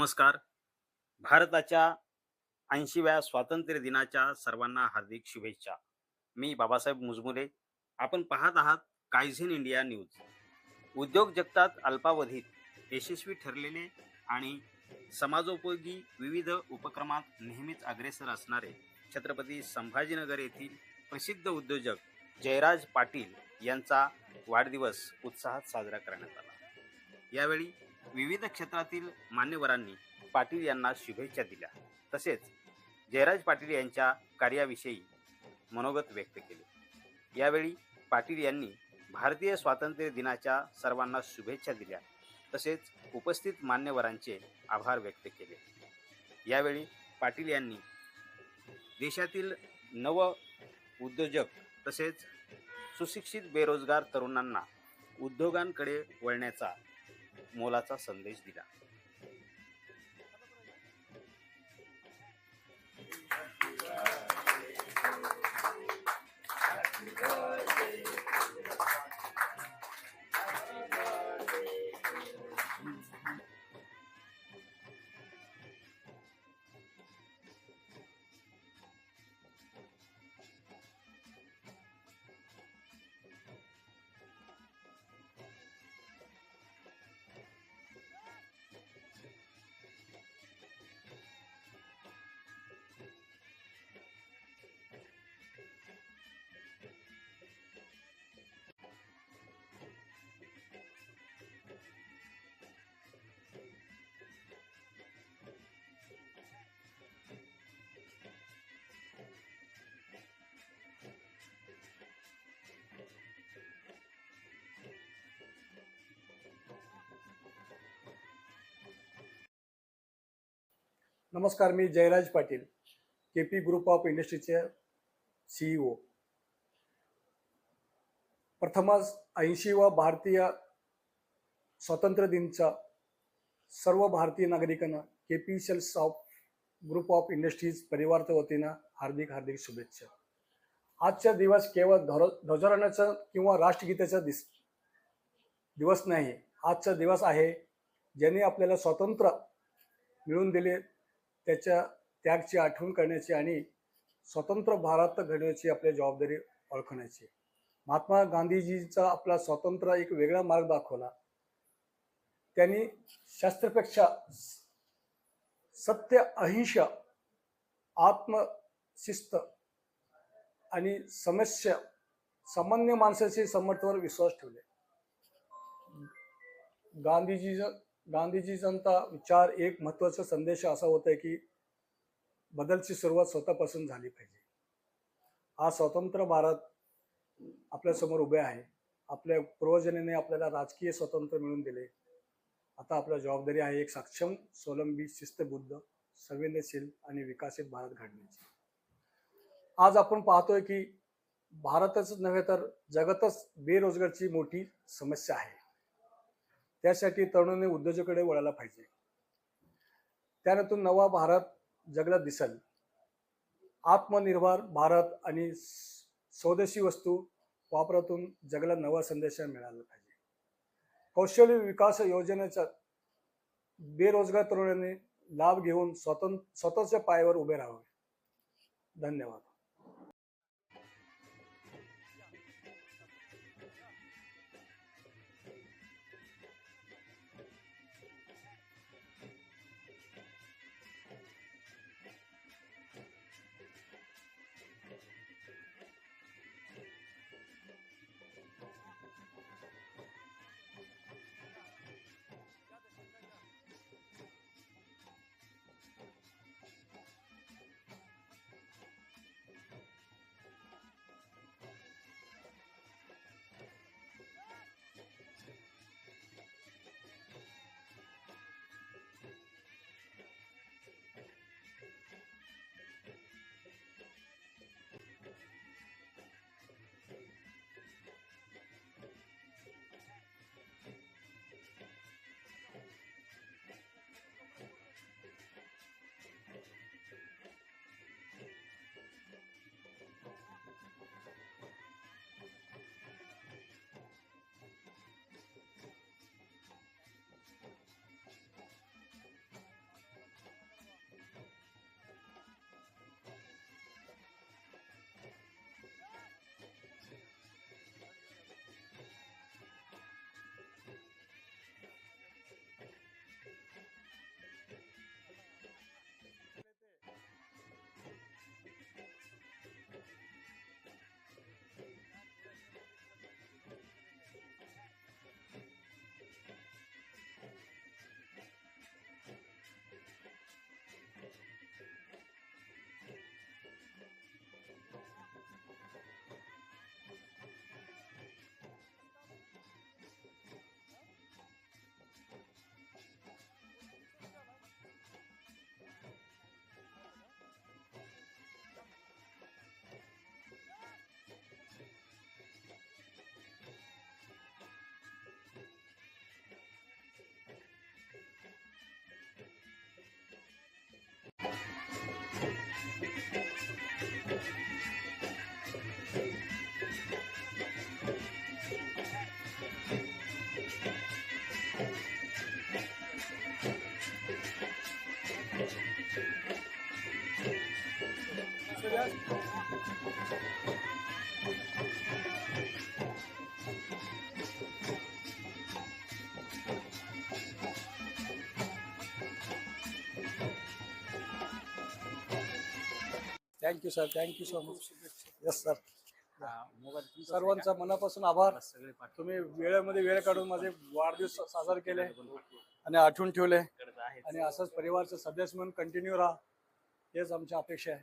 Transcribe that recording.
नमस्कार. भारताच्या 80व्या स्वातंत्र्य दिनाच्या सर्वांना हार्दिक शुभेच्छा. मी बाबासाहेब मुजमुले. आपण पाहत आहात कायझेन इंडिया न्यूज. उद्योग जगतात अल्पावधीत यशस्वी ठरलेले आणि समाजोपयोगी विविध उपक्रमात नेहमीच अग्रेसर असणारे छत्रपती संभाजीनगर येथील प्रसिद्ध उद्योजक जयराज पाटील यांचा वाढदिवस उत्साहात साजरा करण्यात आला. यावेळी विविध क्षेत्रातील मान्यवरांनी पाटील यांना शुभेच्छा दिल्या. तसेच जयराज पाटील यांच्या कार्याविषयी मनोगत व्यक्त केले. यावेळी पाटील यांनी भारतीय स्वातंत्र्य दिनाच्या सर्वांना शुभेच्छा दिल्या. तसेच उपस्थित मान्यवरांचे आभार व्यक्त केले. यावेळी पाटील यांनी देशातील नव उद्योजक तसेच सुशिक्षित बेरोजगार तरुणांना उद्योगांकडे वळण्याचा मोलाचा संदेश दिला. नमस्कार. मी जयराज पाटील, केपी ग्रुप ऑफ इंडस्ट्रीचे CEO. प्रथमच 80वा भारतीय स्वातंत्र्य दिनचा सर्व भारतीय नागरिकांना KP sales of group of industries परिवाराच्या वतीनं हार्दिक हार्दिक शुभेच्छा. आजचा दिवस केवळ ध्वजारोहणाचा किंवा राष्ट्रगीताचा दिवस नाही. आजचा दिवस आहे ज्यांनी आपल्याला स्वातंत्र्य मिळवून दिले, त्याच्या त्यागची आठवण करण्याची आणि स्वतंत्र भारत घडवण्याची आपली जबाबदारी ओळखण्याची. महात्मा गांधीजीचा आपला स्वातंत्र्य एक वेगळा मार्ग दाखवला. त्यांनी शस्त्रपेक्षा सत्य, अहिंसा, आत्मशिस्त आणि सामान्य माणसाच्या समर्थनावर विश्वास ठेवले. गांधीजींचा विचार एक महत्त्वाचा संदेश असा होता की बदलची सुरुवात स्वतःपासून झाली पाहिजे. हा स्वतंत्र भारत आपल्यासमोर उभे आहे. आपल्या पूर्वजांनी आपल्याला राजकीय स्वातंत्र्य मिळवून दिले. आता आपली जबाबदारी आहे एक सक्षम, स्वावलंबी, शिस्तबद्ध, संवेदनशील आणि विकसित भारत घडण्याची. आज आपण पाहतोय की भारतच नव्हे तर जगातच बेरोजगारीची मोठी समस्या आहे. त्यासाठी तरुणांनी उद्योजकाकडे वळायला पाहिजे. त्यानंतर नवा भारत जगाला दिसेल. आत्मनिर्भर भारत आणि स्वदेशी वस्तू वापरातून जगाला नवा संदेश मिळाला पाहिजे. कौशल्य विकास योजनेचा बेरोजगार तरुणांनी लाभ घेऊन स्वतःच्या पायावर उभे राहावे. धन्यवाद. Thank you sir, thank you so much. Yes sir. सर्वांचा मनापासून आभार. तुम्ही वेळेमध्ये वेळ काढून माझे वाढदिवस साजरे केले आणि आठवण ठेवले आणि असंच परिवारचे सदस्य म्हणून कंटिन्यू राहा, हेच आमची अपेक्षा आहे.